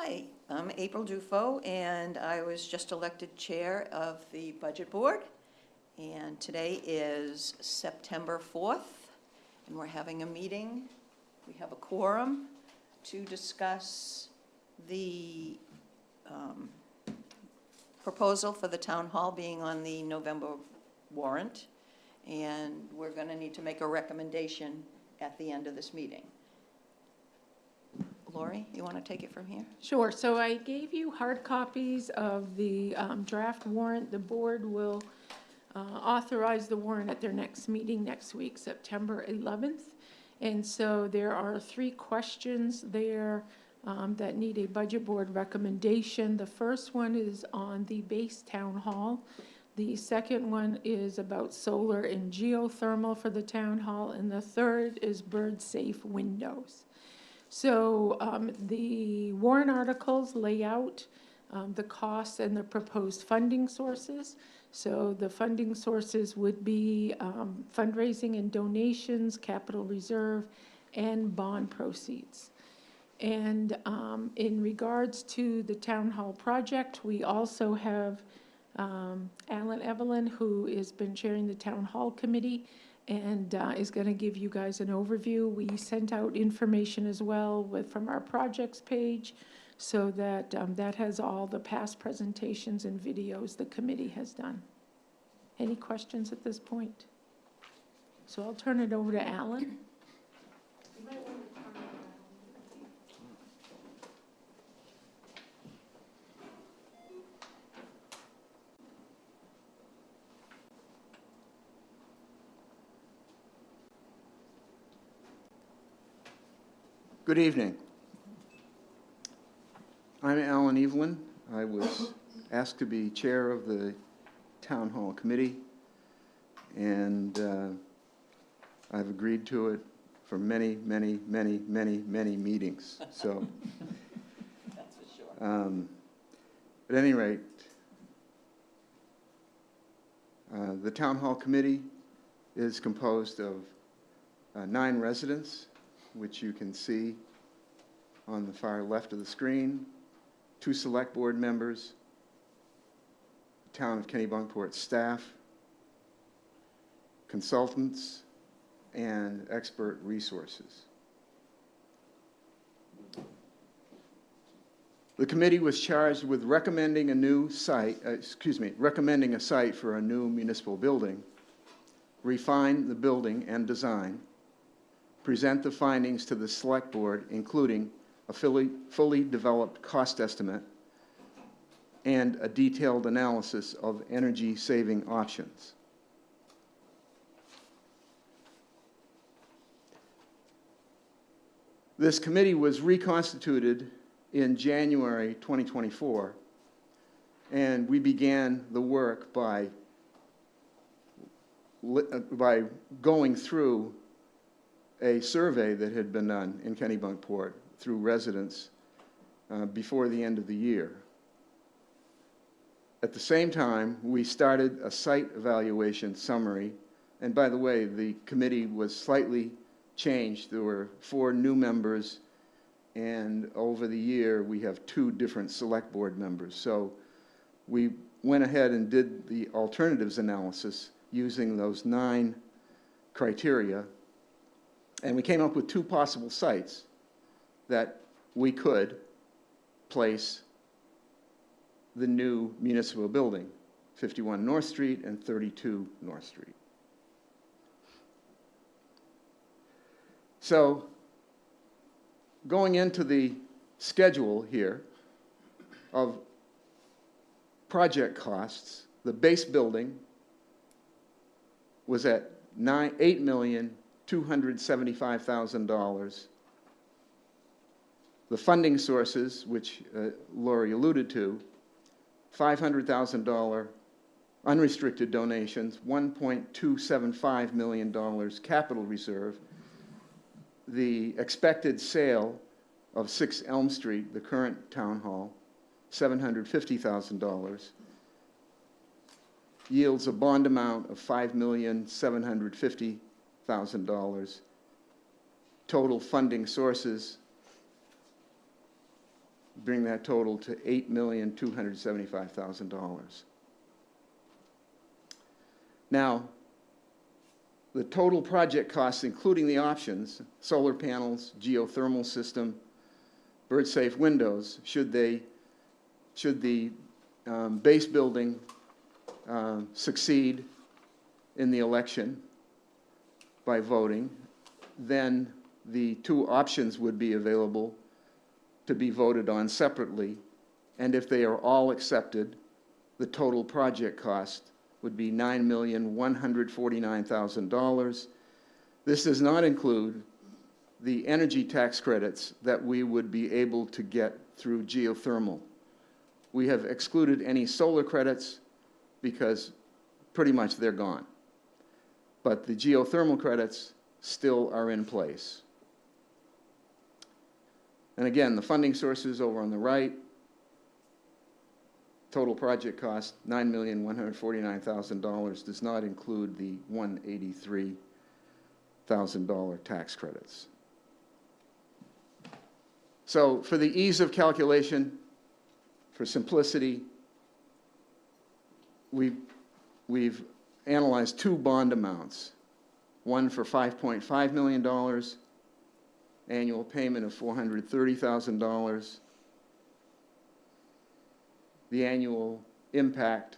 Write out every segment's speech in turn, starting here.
Hi, I'm April Dufo, and I was just elected chair of the Budget Board. And today is September 4th, and we're having a meeting. We have a quorum to discuss the proposal for the town hall being on the November warrant. And we're going to need to make a recommendation at the end of this meeting. Lori, you want to take it from here? Sure. So I gave you hard copies of the draft warrant. The board will authorize the warrant at their next meeting next week, September 11th. And so there are 3 questions there that need a budget board recommendation. The first one is on the base town hall. The second one is about solar and geothermal for the town hall. And the third is bird-safe windows. So the warrant articles lay out the costs and the proposed funding sources. So the funding sources would be fundraising and donations, capital reserve, and bond proceeds. And in regards to the town hall project, we also have Alan Evelyn, who has been chairing the town hall committee, and is going to give you guys an overview. We sent out information as well from our projects page, so that that has all the past presentations and videos the committee has done. Any questions at this point? So I'll turn it over to Alan. Good evening. I'm Alan Evelyn. I was asked to be chair of the Town Hall Committee, and I've agreed to it for many, many, many, many, many meetings. So, That's for sure. at any rate, the Town Hall Committee is composed of 9 residents, which you can see on the far left of the screen, 2 select board members, the town of Kennebunkport staff, consultants, and expert resources. The committee was charged with recommending recommending a site for a new municipal building, refine the building and design, present the findings to the select board, including a fully developed cost estimate and a detailed analysis of energy-saving options. This committee was reconstituted in January 2024, and we began the work by going through a survey that had been done in Kennebunkport through residents before the end of the year. At the same time, we started a site evaluation summary, and by the way, the committee was slightly changed. There were 4 new members, and over the year, we have 2 different select board members. So we went ahead and did the alternatives analysis using those 9 criteria. And we came up with 2 possible sites that we could place the new municipal building, 51 North Street and 32 North Street. So going into the schedule here of project costs, the base building was at $8,275,000. The funding sources, which Lori alluded to, $500,000 unrestricted donations, $1.275 million capital reserve, the expected sale of 6 Elm Street, the current town hall, $750,000, yields a bond amount of $5,750,000. Total funding sources bring that total to $8,275,000. Now, the total project costs, including the options, solar panels, geothermal system, bird-safe windows, should the base building succeed in the election by voting, then the two options would be available to be voted on separately, and if they are all accepted, the total project cost would be $9,149,000. This does not include the energy tax credits that we would be able to get through geothermal. We have excluded any solar credits because pretty much they're gone. But the geothermal credits still are in place. And again, the funding sources over on the right, total project cost, $9,149,000, does not include the $183,000 tax credits. So for the ease of calculation, for simplicity, we've analyzed two bond amounts, one for $5.5 million, annual payment of $430,000. The annual impact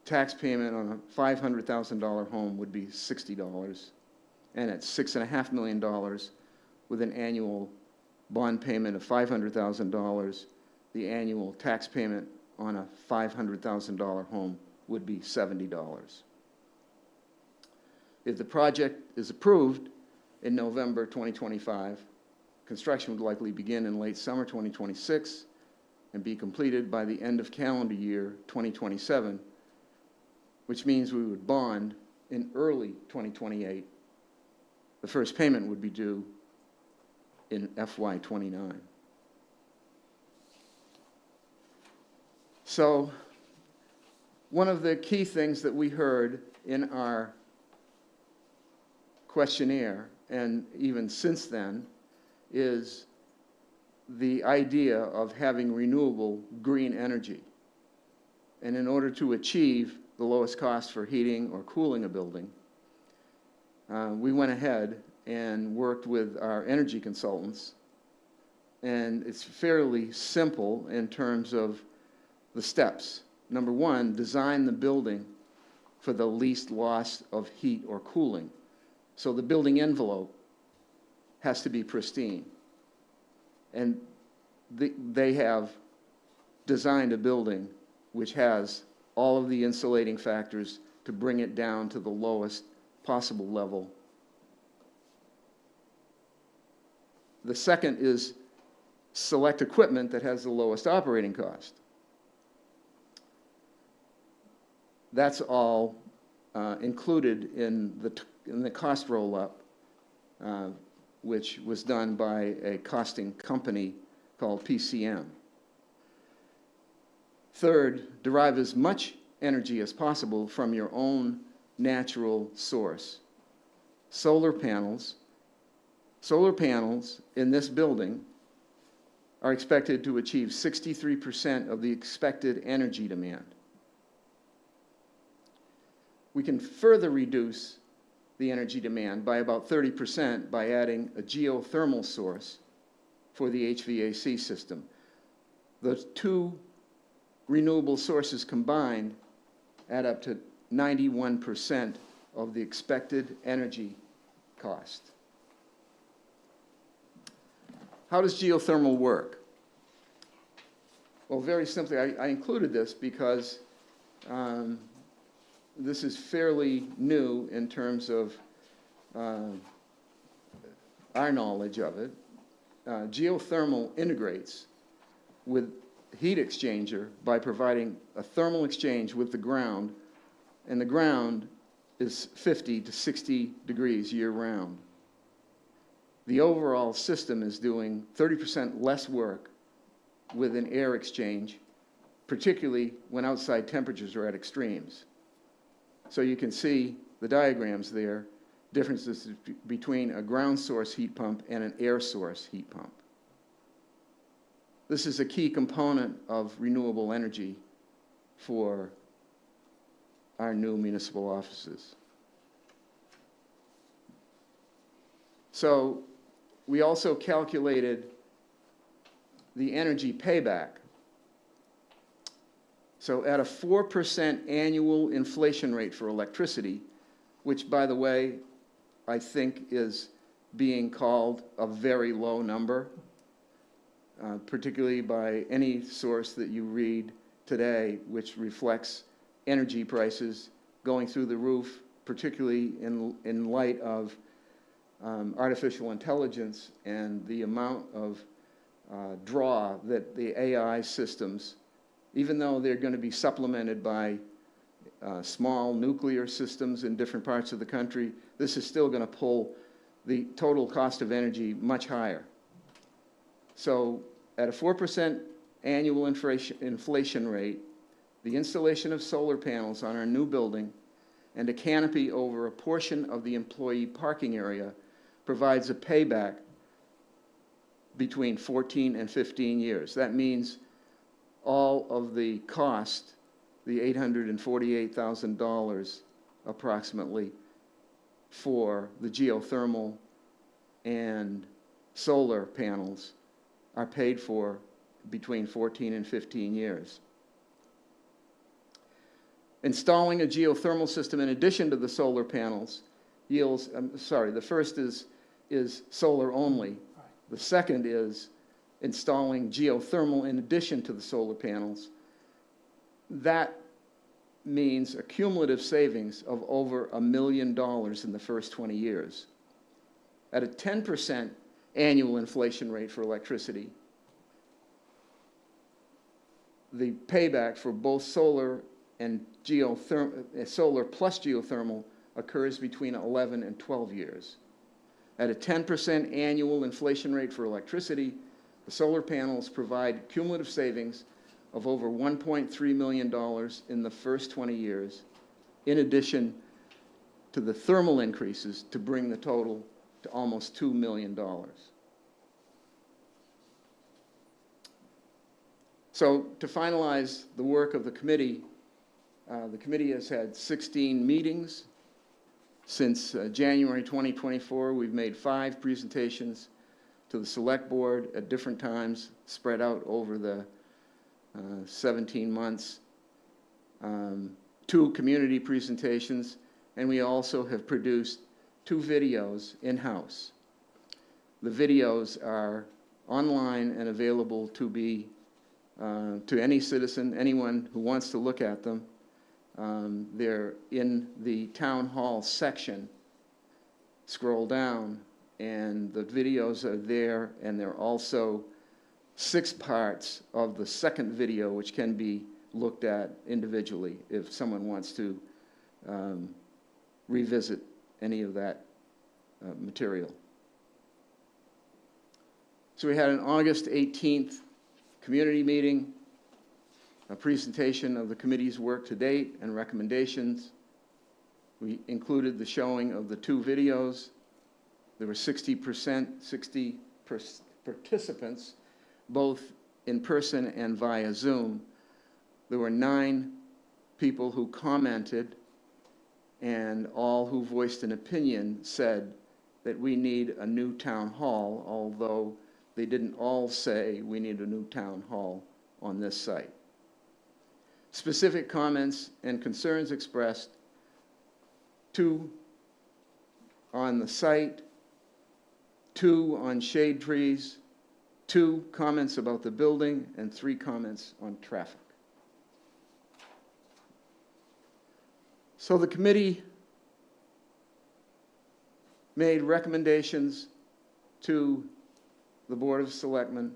tax payment on a $500,000 home would be $60, and at $6.5 million with an annual bond payment of $500,000, the annual tax payment on a $500,000 home would be $70. If the project is approved in November 2025, construction would likely begin in late summer 2026 and be completed by the end of calendar year 2027, which means we would bond in early 2028. The first payment would be due in FY '29. So one of the key things that we heard in our questionnaire, and even since then, is the idea of having renewable green energy. And in order to achieve the lowest cost for heating or cooling a building, we went ahead and worked with our energy consultants. And it's fairly simple in terms of the steps. Number one, design the building for the least loss of heat or cooling. So the building envelope has to be pristine. And they have designed a building which has all of the insulating factors to bring it down to the lowest possible level. The second is select equipment that has the lowest operating cost. That's all included in the cost roll-up, which was done by a costing company called PCM. Third, derive as much energy as possible from your own natural source. Solar panels in this building are expected to achieve 63% of the expected energy demand. We can further reduce the energy demand by about 30% by adding a geothermal source for the HVAC system. Those two renewable sources combined add up to 91% of the expected energy cost. How does geothermal work? Well, very simply, I included this because this is fairly new in terms of our knowledge of it. Geothermal integrates with heat exchanger by providing a thermal exchange with the ground, and the ground is 50 to 60 degrees year-round. The overall system is doing 30% less work with an air exchange, particularly when outside temperatures are at extremes. So you can see the diagrams there, differences between a ground source heat pump and an air source heat pump. This is a key component of renewable energy for our new municipal offices. So we also calculated the energy payback. So at a 4% annual inflation rate for electricity, which, by the way, I think is being called a very low number, particularly by any source that you read today, which reflects energy prices going through the roof, particularly in light of artificial intelligence and the amount of draw that the AI systems, even though they're going to be supplemented by small nuclear systems in different parts of the country, this is still going to pull the total cost of energy much higher. So at a 4% annual inflation rate, the installation of solar panels on our new building and a canopy over a portion of the employee parking area provides a payback between 14 and 15 years. That means all of the cost, the $848,000 approximately, for the geothermal and solar panels are paid for between 14 and 15 years. Installing a geothermal system in addition to the solar panels yields, the first is solar only. The second is installing geothermal in addition to the solar panels. That means a cumulative savings of over $1 million in the first 20 years. At a 10% annual inflation rate for electricity, the payback for both solar and solar plus geothermal occurs between 11 and 12 years. At a 10% annual inflation rate for electricity, the solar panels provide cumulative savings of over $1.3 million in the first 20 years, in addition to the thermal increases to bring the total to almost $2 million. So to finalize the work of the committee has had 16 meetings. Since January 2024, we've made 5 presentations to the Select Board at different times, spread out over the 17 months, 2 community presentations, and we also have produced 2 videos in-house. The videos are online and available to be to any citizen, anyone who wants to look at them. They're in the town hall section. Scroll down, and the videos are there, and there are also 6 parts of the second video which can be looked at individually if someone wants to revisit any of that material. So we had an August 18th community meeting, a presentation of the committee's work to date and recommendations. We included the showing of the 2 videos. There were 60 participants, both in person and via Zoom. There were 9 people who commented, and all who voiced an opinion said that we need a new town hall, although they didn't all say we need a new town hall on this site. Specific comments and concerns expressed: 2 on the site, 2 on shade trees, 2 comments about the building, and 3 comments on traffic. So the committee made recommendations to the Board of Selectmen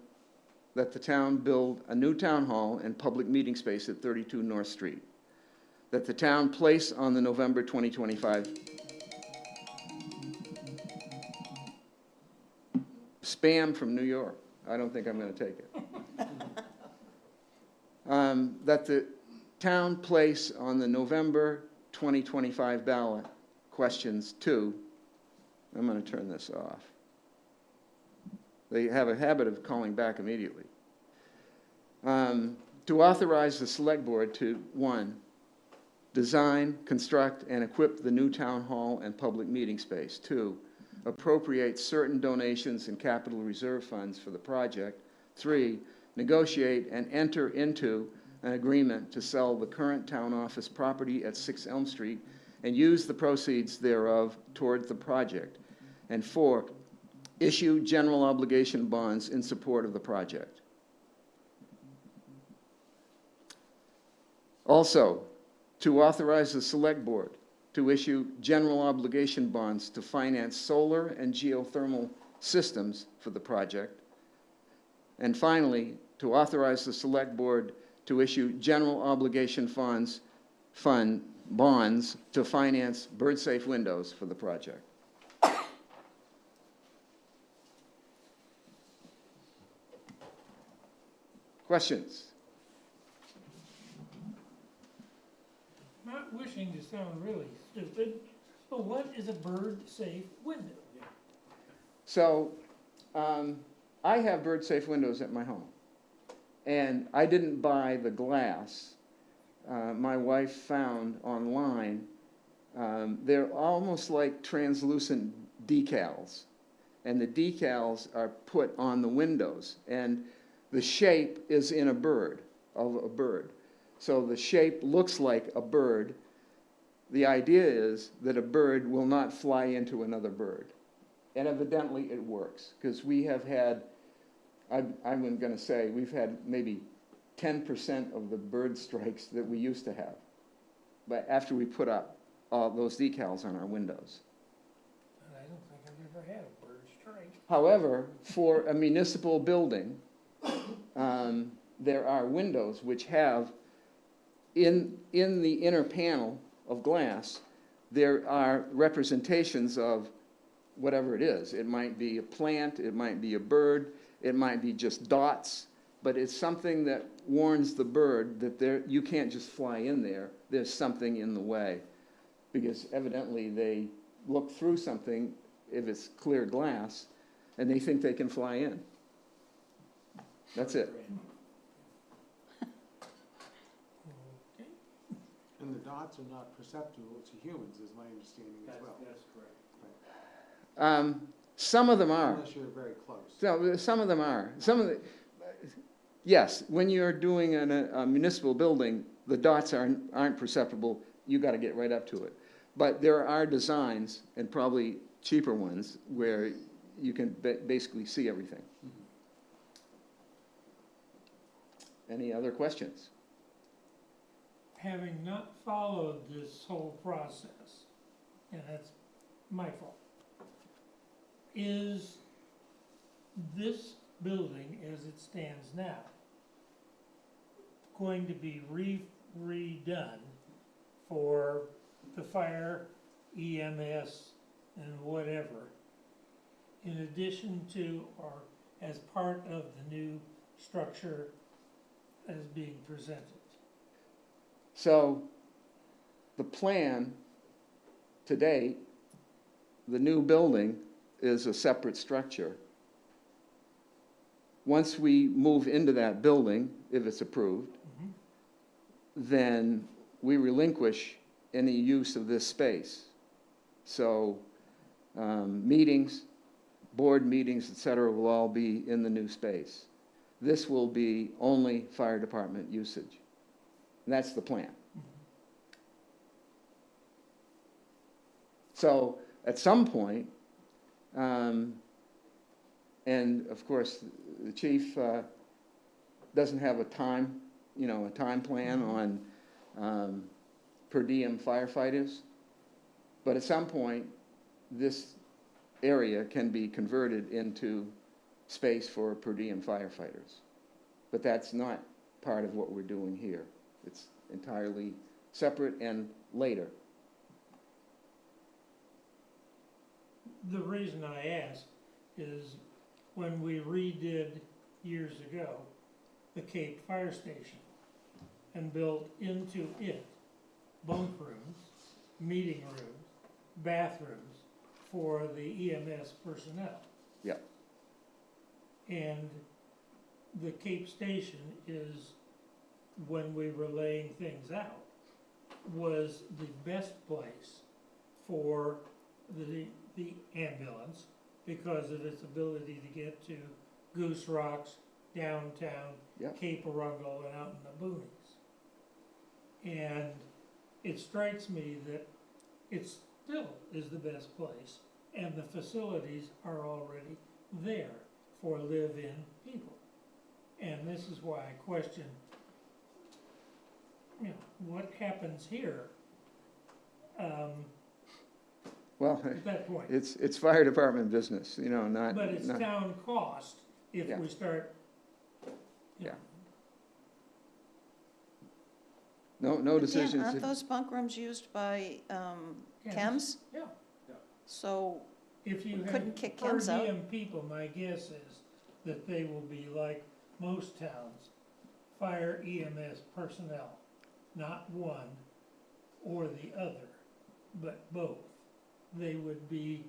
that the town build a new town hall and public meeting space at 32 North Street, that the town place on the November 2025 spam from New York. I don't think I'm going to take it. That the town place on the November 2025 ballot questions 2. I'm going to turn this off. They have a habit of calling back immediately. To authorize the select board to, one, design, construct, and equip the new town hall and public meeting space. Two, appropriate certain donations and capital reserve funds for the project. Three, negotiate and enter into an agreement to sell the current town office property at 6 Elm Street and use the proceeds thereof toward the project. And four, issue general obligation bonds in support of the project. Also, to authorize the select board to issue general obligation bonds to finance solar and geothermal systems for the project. And finally, to authorize the select board to issue general obligation bonds to finance bird-safe windows for the project. Questions? Not wishing to sound really stupid, but what is a bird-safe window? So, I have bird-safe windows at my home. And I didn't buy the glass. My wife found online, they're almost like translucent decals. And the decals are put on the windows. And the shape is in a bird, of a bird. So the shape looks like a bird. The idea is that a bird will not fly into another bird. And evidently it works, because we have had, I'm going to say, we've had maybe 10% of the bird strikes that we used to have. But after we put up all those decals on our windows. I don't think I've ever had a bird strike. However, for a municipal building, there are windows which have, in the inner panel of glass, there are representations of whatever it is. It might be a plant, it might be a bird, it might be just dots, but it's something that warns the bird that you can't just fly in there. There's something in the way. Because evidently they look through something, if it's clear glass, and they think they can fly in. That's it. Okay. And the dots are not perceptible to humans, is my understanding as well. That's correct. Some of them are. Unless you're very close. So, some of them are. Yes, when you're doing a municipal building, the dots aren't perceptible. You got to get right up to it. But there are designs, and probably cheaper ones, where you can basically see everything. Any other questions? Having not followed this whole process, and that's my fault, is this building as it stands now going to be redone for the fire, EMS, and whatever, in addition to or as part of the new structure as being presented? So, the plan to date, the new building is a separate structure. Once we move into that building, if it's approved, then we relinquish any use of this space. So, meetings, board meetings, et cetera, will all be in the new space. This will be only fire department usage. And that's the plan. So, at some point, and of course, the chief doesn't have a time plan on per diem firefighters. But at some point, this area can be converted into space for per diem firefighters. But that's not part of what we're doing here. It's entirely separate and later. The reason I ask is when we redid years ago the Cape Fire Station and built into it bunk rooms, meeting rooms, bathrooms for the EMS personnel. Yeah. And the Cape Station is, when we were laying things out, was the best place for the ambulance because of its ability to get to Goose Rocks, downtown, Yep. Cape Arundel, and out in the boonies. And it strikes me that it still is the best place, and the facilities are already there for live-in people. And this is why I question, you know, what happens here, Well, at that point. it's fire department business, you know, not. But it's not- town cost if Yeah. we start, you know, No But Dan, decisions. aren't those bunk rooms used by Chems? Yeah. So, if you have couldn't kick per Chems out. diem people, my guess is that they will be like most towns, fire EMS personnel, not one or the other, but both. They would be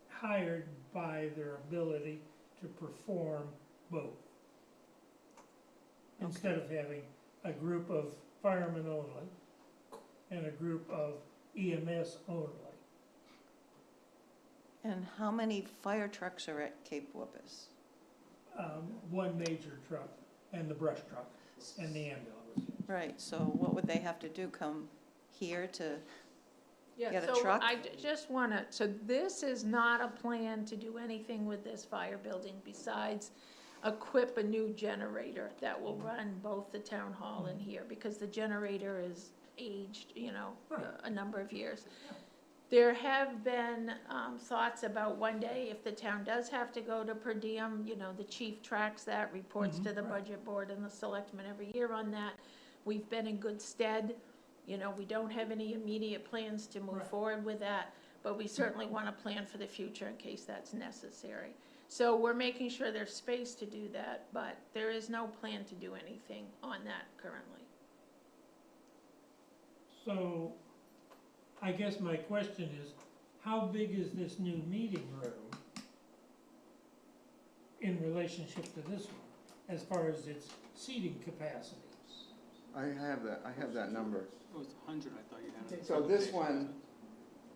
hired by their ability to perform both. Instead of having a group of firemen only and a group of EMS only. and how many fire trucks are at Cape Woopus? One major truck and the brush truck and the ambulance. Right, so what would they have to do, come here to, Yeah, Get a so truck? I just wanna, so this is not a plan to do anything with this fire building besides equip a new generator that will run both the town hall and here, because the generator is aged, you know, Right. a number of years. There have been, thoughts about one day, if the town does have to go to per diem, you know, the chief tracks that, reports to Mhm, the right. budget board and the selectmen every year on that. We've been in good stead. You know, we don't have any immediate plans to move Right. forward with that, but we certainly want to plan for the future in case that's necessary. So we're making sure there's space to do that, but there is no plan to do anything on that currently. So, I guess my question is, how big is this new meeting room in relationship to this one, as far as its seating capacity? I have that number. It was 100, I thought you had it. So this one,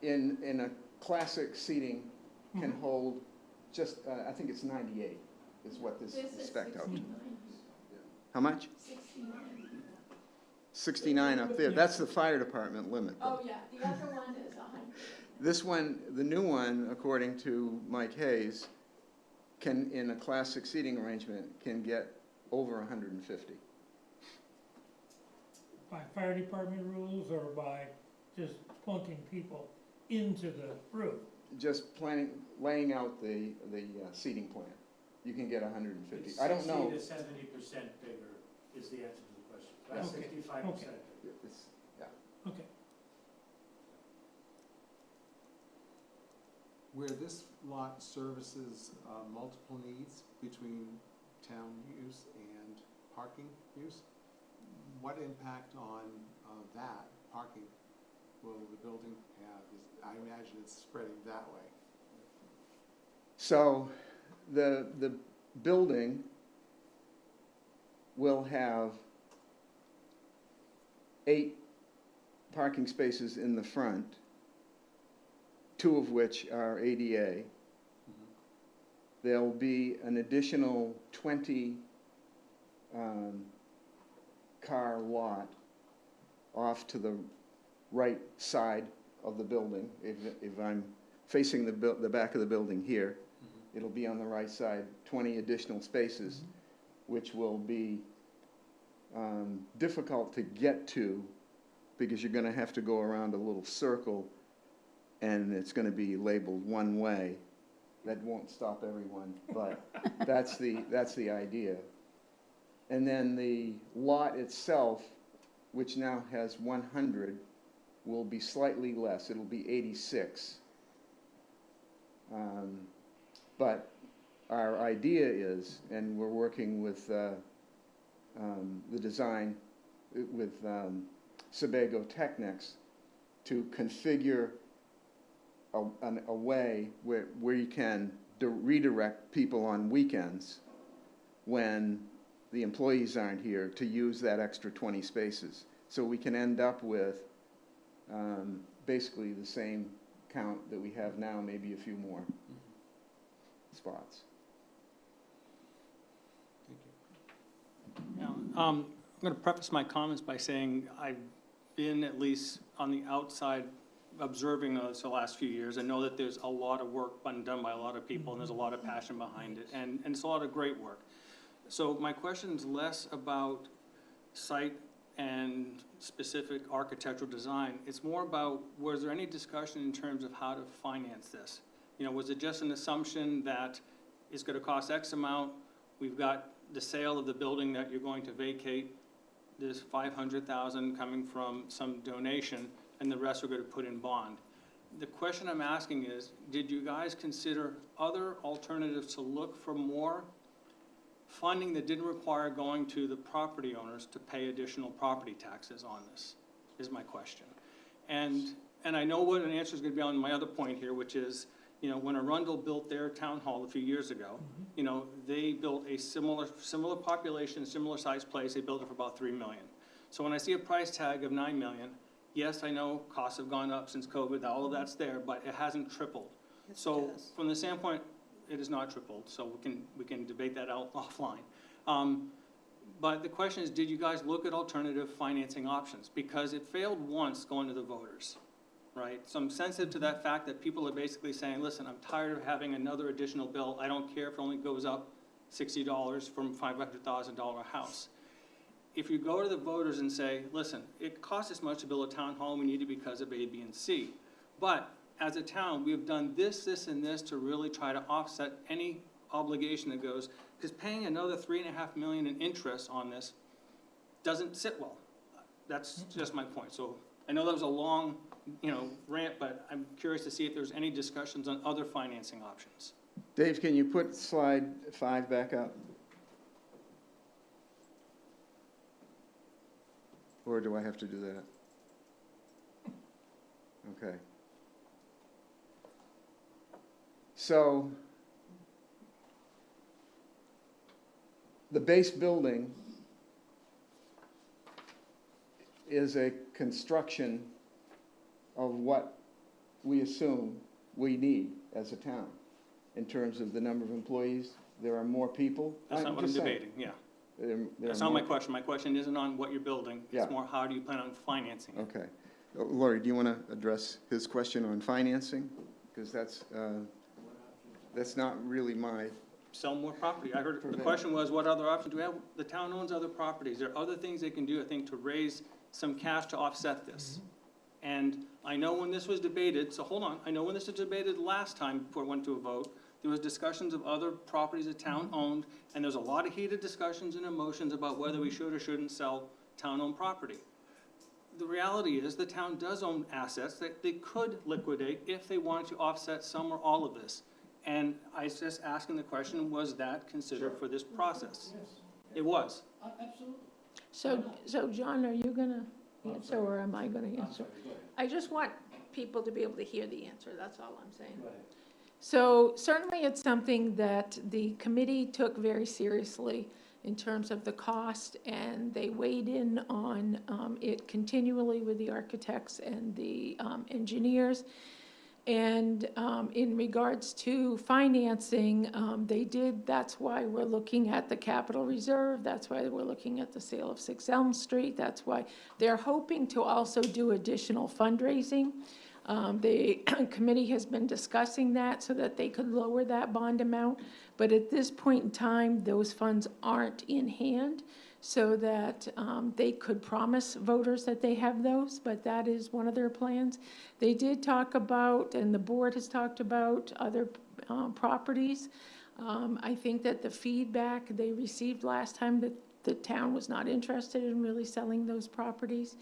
in a classic seating, can Mhm. hold just, I think it's 98 is what this is spec'd out to. How much? 69 up there. That's the fire department limit, though. Oh, yeah, the other one is 100. This one, the new one, according to Mike Hayes, can, in a classic seating arrangement, can get over 150. By fire department rules or by just plunking people into the room? Just laying out the seating plan. You can get 150. I don't know. 60 to 70% bigger is the answer to the question. About Okay, 65%. It's- Okay. Where this lot services multiple needs between town use and parking use, what impact on that parking will the building have? I imagine it's spreading that way. So the building will have 8 parking spaces in the front, 2 of which are ADA. There'll be an additional 20 car lot off to the right side of the building. If I'm facing the back of the building here, it'll be on the right side, 20 additional spaces, which will be difficult to get to because you're going to have to go around a little circle and it's going to be labeled one way. That won't stop everyone, but that's the idea. And then the lot itself, which now has 100, will be slightly less. It'll be 86. But our idea is, and we're working with the design with Sebago Technics to configure a way where you can redirect people on weekends when the employees aren't here to use that extra 20 spaces. So we can end up with basically the same count that we have now, maybe a few more spots. Thank you. Yeah, I'm going to preface my comments by saying I've been at least on the outside observing this the last few years. I know that there's a lot of work done by a lot of people, and there's a lot of passion behind it, and it's a lot of great work. So my question is less about site and specific architectural design. It's more about, was there any discussion in terms of how to finance this? You know, was it just an assumption that it's going to cost X amount, we've got the sale of the building that you're going to vacate, there's $500,000 coming from some donation, and the rest we're going to put in bond? The question I'm asking is, did you guys consider other alternatives to look for more funding that didn't require going to the property owners to pay additional property taxes on this, is my question. And I know what an answer is going to be on my other point here, which is, you know, when Arundel built their town hall a few years ago, you know, they built a similar population, similar sized place. They built it for about $3 million. So when I see a price tag of $9 million, yes, I know costs have gone up since COVID, all of that's there, but it hasn't tripled. Yes, it So has. from the standpoint, it is not tripled, so we can debate that out offline. But the question is, did you guys look at alternative financing options? Because it failed once going to the voters, right? So I'm sensitive to that fact that people are basically saying, listen, I'm tired of having another additional bill. I don't care if it only goes up $60 from $500,000 house. If you go to the voters and say, listen, it costs this much to build a town hall, and we need it because of A, B, and C. But as a town, we have done this, this, and this to really try to offset any obligation that goes, because paying another $3.5 million in interest on this doesn't sit well. That's just my point. So I know that was a long, you know, rant, but I'm curious to see if there's any discussions on other financing options. Dave, can you put slide 5 back up? Or do I have to do that? Okay. So, the base building is a construction of what we assume we need as a town in terms of the number of employees. There are more people. That's not what I'm just saying. debating, yeah. There That's are not my more- question. My question isn't on what you're building. Yeah. It's more, how do you plan on financing it? Okay. Lori, do you want to address his question on financing? Because that's not really my, Sell more property. I heard, the Prevent. question was, what other options do we have? The town owns other properties. There are other things they can do, I think, to raise some cash to offset this. And I know when this was debated, so hold on, I know when this was debated last time before it went to a vote, there was discussions of other properties the town owned, and there's a lot of heated discussions and emotions about whether we should or shouldn't sell town-owned property. The reality is, the town does own assets that they could liquidate if they wanted to offset some or all of this. And I was just asking the question, was that considered for this process? Yes, It was. absolutely. So John, are you gonna answer, or am I gonna I'm answer? sorry, go ahead. I just want people to be able to hear the answer, that's all I'm saying. Go ahead. So certainly it's something that the committee took very seriously in terms of the cost, and they weighed in on it continually with the architects and the engineers. And in regards to financing, that's why we're looking at the capital reserve, that's why we're looking at the sale of 6 Elm Street, that's why they're hoping to also do additional fundraising. The committee has been discussing that so that they could lower that bond amount, but at this point in time, those funds aren't in hand, so that they could promise voters that they have those, but that is one of their plans. They did talk about, and the board has talked about, other properties. I think that the feedback they received last time, that the town was not interested in really selling those properties,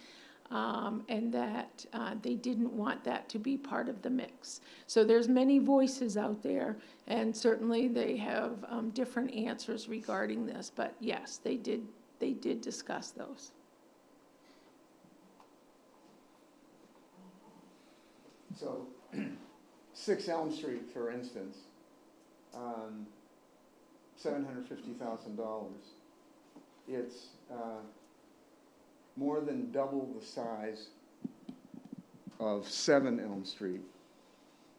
and that they didn't want that to be part of the mix. So there's many voices out there, and certainly they have different answers regarding this, but yes, they did discuss those. so 6 Elm Street, for instance, $750,000. It's more than double the size of 7 Elm Street,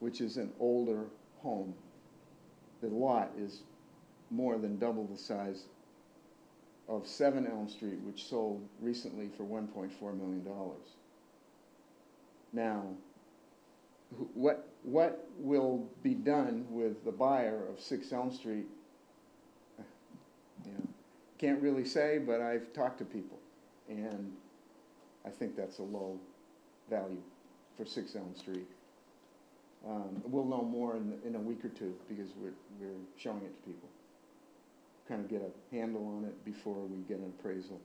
which is an older home. The lot is more than double the size of 7 Elm Street, which sold recently for $1.4 million. Now, what will be done with the buyer of 6 Elm Street? You know, can't really say, but I've talked to people, and I think that's a low value for 6 Elm Street. We'll know more in a week or two because we're showing it to people. Kind of get a handle on it before we get an appraisal.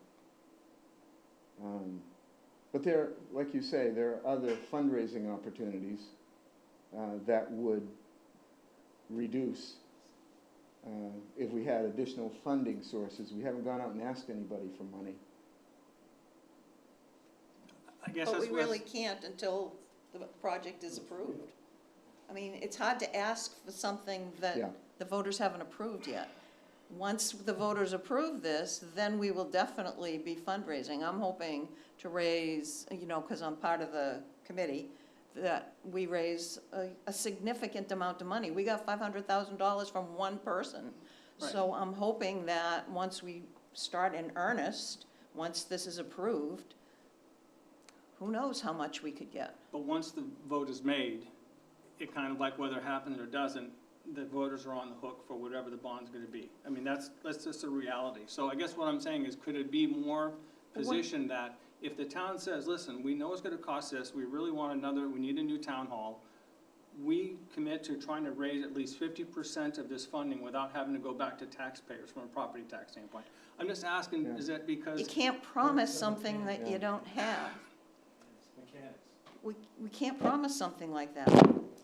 But there, like you say, there are other fundraising opportunities that would reduce if we had additional funding sources. We haven't gone out and asked anybody for money. I guess But that's we where, really can't until the project is approved. I mean, it's hard to ask for something Yeah. that the voters haven't approved yet. Once the voters approve this, then we will definitely be fundraising. I'm hoping to raise, you know, because I'm part of the committee, that we raise a significant amount of money. We got $500,000 from one person. So I'm hoping that once we start in earnest, once this is approved, who knows how much we could get. but once the vote is made, it kind of like whether it happens or doesn't, the voters are on the hook for whatever the bond's gonna be. I mean, that's just a reality. So I guess what I'm saying is, could it be more positioned that if the town says, listen, we know it's gonna cost this, we really want we need a new town hall, we commit to trying to raise at least 50% of this funding without having to go back to taxpayers from a property tax standpoint. I'm just asking, Yeah. is that because? You can't promise something that you don't have. It's mechanics. We can't promise something like that.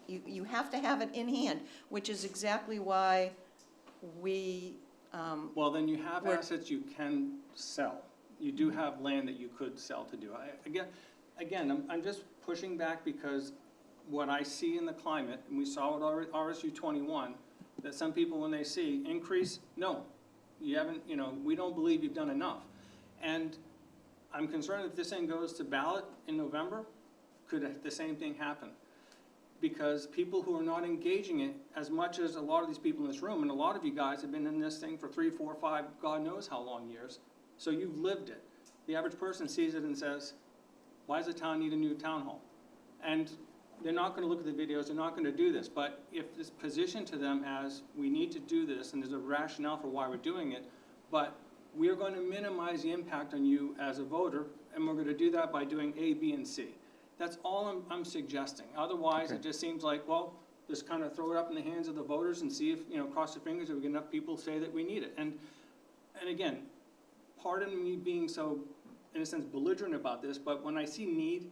You have to have it in hand, which is exactly why we, Well, then you have We're- assets you can sell. You do have land that you could sell to do. Again, I'm just pushing back because what I see in the climate, and we saw with RSU 21, that some people, when they see increase, no, you haven't, we don't believe you've done enough. And I'm concerned if this thing goes to ballot in November, could the same thing happen? Because people who are not engaging it as much as a lot of these people in this room, and a lot of you guys have been in this thing for 3, 4, 5, God knows how long years, so you've lived it. The average person sees it and says, why does the town need a new town hall? And they're not gonna look at the videos, they're not gonna do this, but if it's positioned to them as, we need to do this, and there's a rationale for why we're doing it, but we are gonna minimize the impact on you as a voter, and we're gonna do that by doing A, B, and C. That's all I'm suggesting. Otherwise, Okay. it just seems like, well, just kind of throw it up in the hands of the voters and see if, cross your fingers if we get enough people say that we need it. And again, pardon me being so, in a sense, belligerent about this, but when I see need,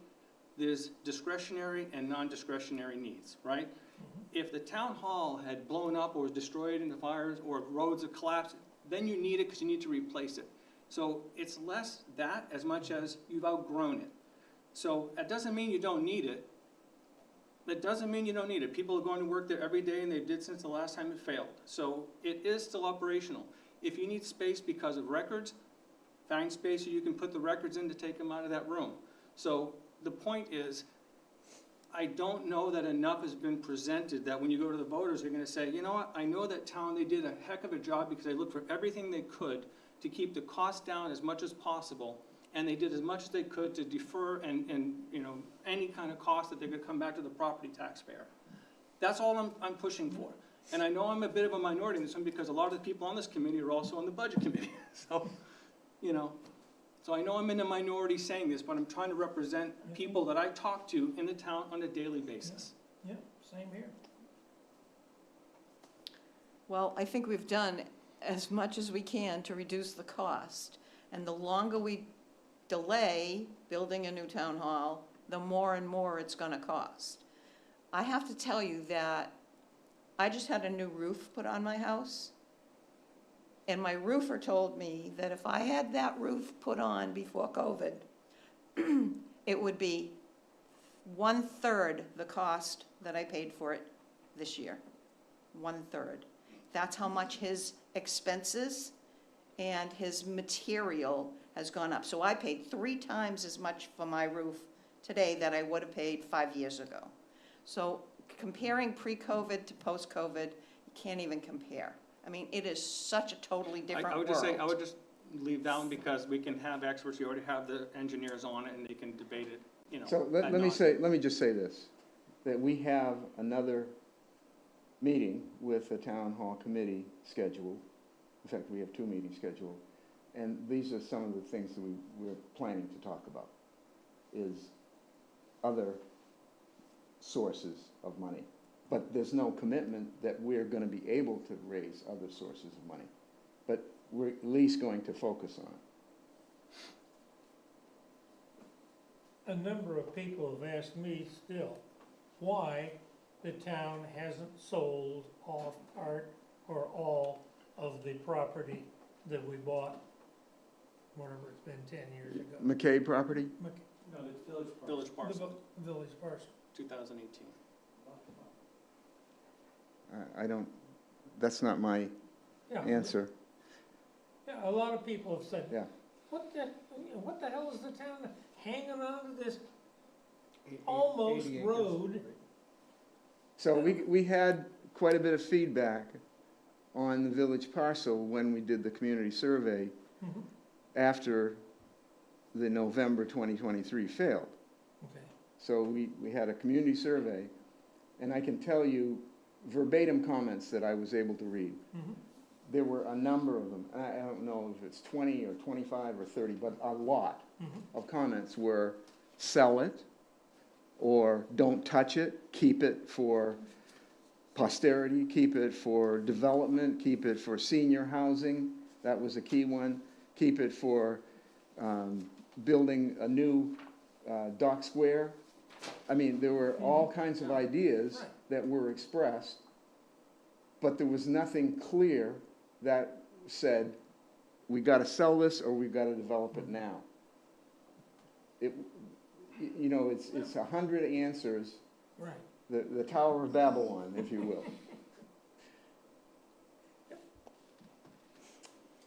there's discretionary and non-discretionary needs, right? If the town hall had blown up or was destroyed in the fires, or if roads had collapsed, then you need it because you need to replace it. So it's less that as much as you've outgrown it. So that doesn't mean you don't need it. That doesn't mean you don't need it. People are going to work there every day, and they did since the last time it failed. So it is still operational. If you need space because of records, find space so you can put the records in to take them out of that room. So the point is, I don't know that enough has been presented that when you go to the voters, they're gonna say, you know what, I know that town, they did a heck of a job because they looked for everything they could to keep the cost down as much as possible. And they did as much as they could to defer and any kind of cost that they could come back to the property taxpayer. That's all I'm pushing for. And I know I'm a bit of a minority in this one because a lot of the people on this committee are also on the budget committee. So, so I know I'm in the minority saying this, but I'm trying to represent people that I talk to in the town on a daily basis. Yeah, same here. well, I think we've done as much as we can to reduce the cost. And the longer we delay building a new town hall, the more and more it's gonna cost. I have to tell you that I just had a new roof put on my house. And my roofer told me that if I had that roof put on before COVID, it would be 1/3 the cost that I paid for it this year. 1/3. That's how much his expenses and his material has gone up. So I paid 3 times as much for my roof today that I would have paid 5 years ago. So comparing pre-COVID to post-COVID, you can't even compare. I mean, it is such a totally different I would world. just say, I would just leave that one because we can have experts, you already have the engineers on it and they can debate it, you know. So let me just say this, that we have another meeting with the town hall committee scheduled. In fact, we have 2 meetings scheduled. And these are some of the things that we're planning to talk about, is other sources of money. But there's no commitment that we're gonna be able to raise other sources of money. But we're at least going to focus on it. A number of people have asked me still, why the town hasn't sold off part or all of the property that we bought, whatever it's been, 10 years ago. McCabe property? No, the village park. Village The parcel, village parcel. 2018. I don't, that's not my Yeah, answer. yeah, a lot of people have said, Yeah. what the hell is the town hanging on to this almost 80 acres. road? So we had quite a bit of feedback on the village parcel when we did the community survey Mhm. after the November 2023 failed. Okay. So we had a community survey, and I can tell you verbatim comments that I was able to read. Mhm. There were a number of them, and I don't know if it's 20 or 25 or 30, but a lot Mhm. of comments were sell it, or don't touch it, keep it for posterity, keep it for development, keep it for senior housing, that was a key one, keep it for building a new dock square. I mean, there were all kinds of ideas Right. that were expressed, but there was nothing clear that said, we gotta sell this or we gotta develop it now. It, you know, it's 100 answers, Right. the Tower of Babylon, if you will.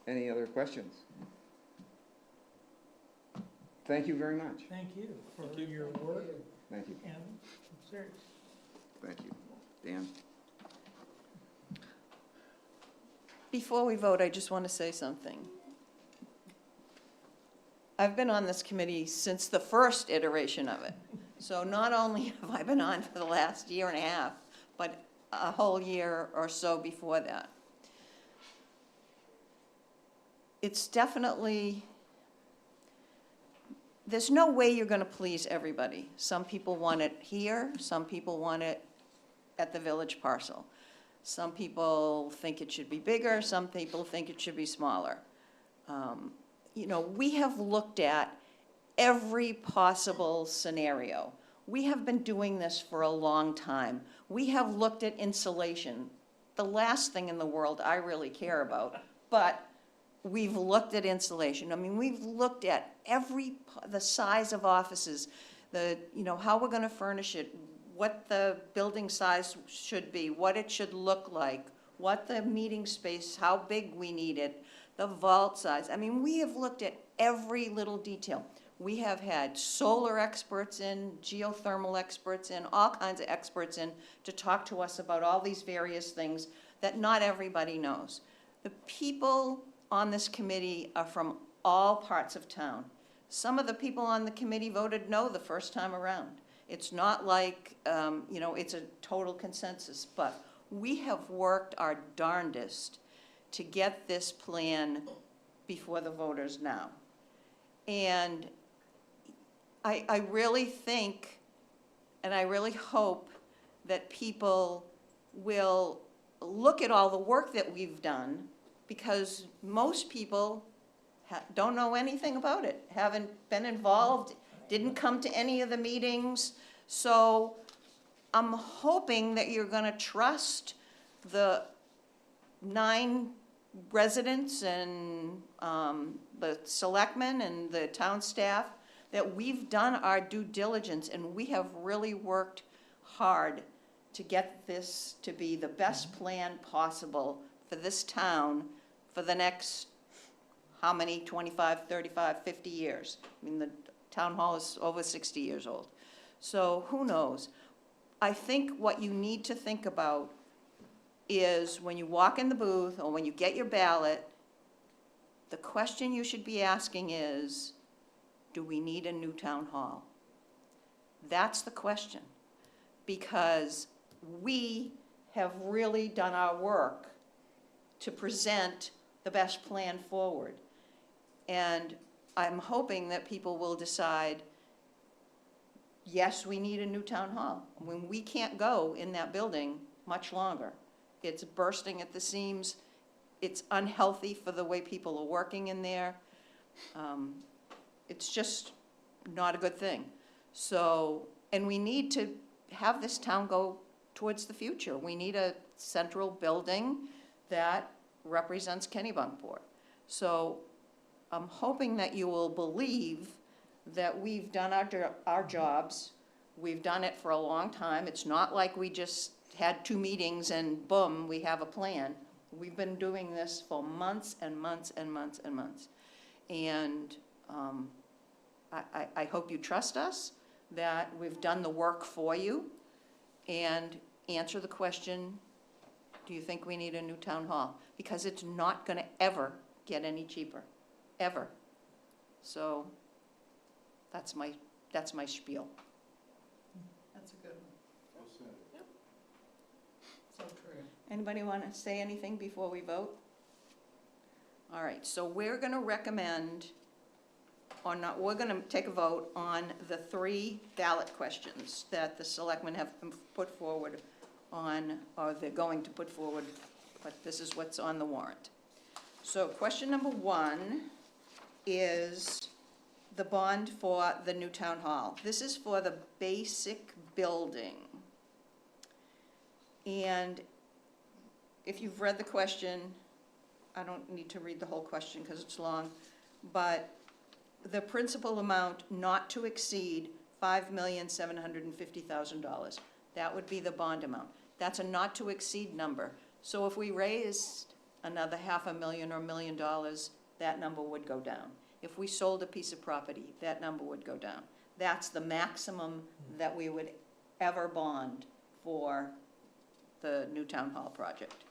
Any other questions? Thank you very much. Thank you for Thank you. your work Thank you. and serious. Thank you. Dan? Before we vote, I just want to say something. I've been on this committee since the first iteration of it. So not only have I been on for the last year and a half, but a whole year or so before that. It's definitely, there's no way you're going to please everybody. Some people want it here, some people want it at the village parcel. Some people think it should be bigger, some people think it should be smaller. You know, we have looked at every possible scenario. We have been doing this for a long time. We have looked at insulation, the last thing in the world I really care about, but we've looked at insulation. I mean, we've looked at the size of offices, you know, how we're gonna furnish it, what the building size should be, what it should look like, what the meeting space, how big we need it, the vault size. I mean, we have looked at every little detail. We have had solar experts in, geothermal experts in, all kinds of experts in to talk to us about all these various things that not everybody knows. The people on this committee are from all parts of town. Some of the people on the committee voted no the first time around. It's not like, you know, it's a total consensus, but we have worked our darndest to get this plan before the voters now. And I really think, and I really hope that people will look at all the work that we've done, because most people don't know anything about it, haven't been involved, didn't come to any of the meetings. So I'm hoping that you're gonna trust the 9 residents and the selectmen and the town staff, that we've done our due diligence and we have really worked hard to get this to be the best plan possible for this town for the next how many, 25, 35, 50 years? I mean, the town hall is over 60 years old. So who knows? I think what you need to think about is when you walk in the booth or when you get your ballot, the question you should be asking is, do we need a new town hall? That's the question. Because we have really done our work to present the best plan forward. And I'm hoping that people will decide, yes, we need a new town hall. When we can't go in that building much longer. It's bursting at the seams. It's unhealthy for the way people are working in there. It's just not a good thing. So, and we need to have this town go towards the future. We need a central building that represents Kennebunkport. So I'm hoping that you will believe that we've done our jobs. We've done it for a long time. It's not like we just had 2 meetings and boom, we have a plan. We've been doing this for months and months and months and months. And I hope you trust us, that we've done the work for you, and answer the question, do you think we need a new town hall? Because it's not gonna ever get any cheaper, ever. So that's my spiel. That's a good one. Well said. So true. Anybody want to say anything before we vote? All right, so we're going to recommend, or not, we're going to take a vote on the 3 ballot questions that the selectmen have put forward on, or they're going to put forward, but this is what's on the warrant. So question number 1 is the bond for the new town hall. This is for the basic building. And if you've read the question, I don't need to read the whole question because it's long, but the principal amount not to exceed $5,750,000. That would be the bond amount. That's a not to exceed number. So if we raised another $500,000 or $1 million, that number would go down. If we sold a piece of property, that number would go down. That's the maximum that we would ever bond for the new town hall project.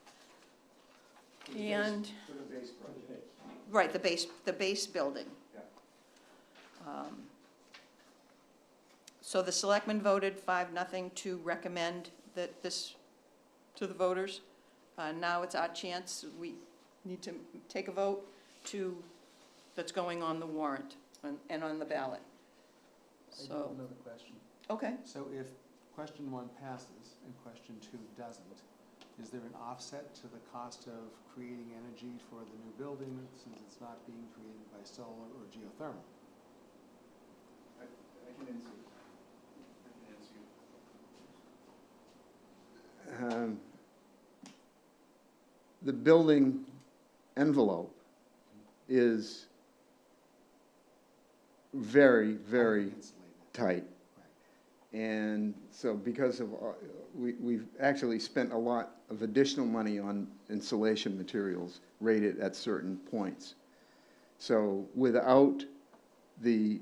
And, For the base project. right, the base building. Yeah. So the selectmen voted 5-0 to recommend this to the voters. Now it's our chance, we need to take a vote that's going on the warrant and on the ballot. I do So, have another question. okay. So if question 1 passes and question 2 doesn't, is there an offset to the cost of creating energy for the new building since it's not being created by solar or geothermal? I can answer. The building envelope is very, very Insulated. tight. Right. And so because of, we've actually spent a lot of additional money on insulation materials rated at certain points. So without the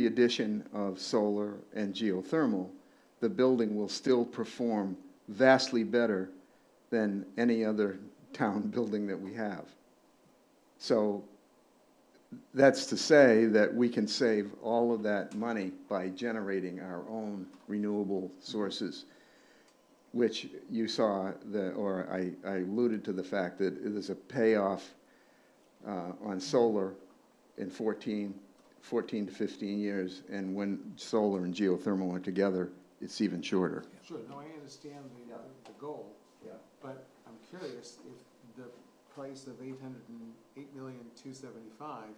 addition of solar and geothermal, the building will still perform vastly better than any other town building that we have. So that's to say that we can save all of that money by generating our own renewable sources, which you saw, or I alluded to the fact that there's a payoff on solar in 14 to 15 years, and when solar and geothermal are together, it's even shorter. Sure, no, I understand the goal. Yeah. But I'm curious if the price of $808,275,000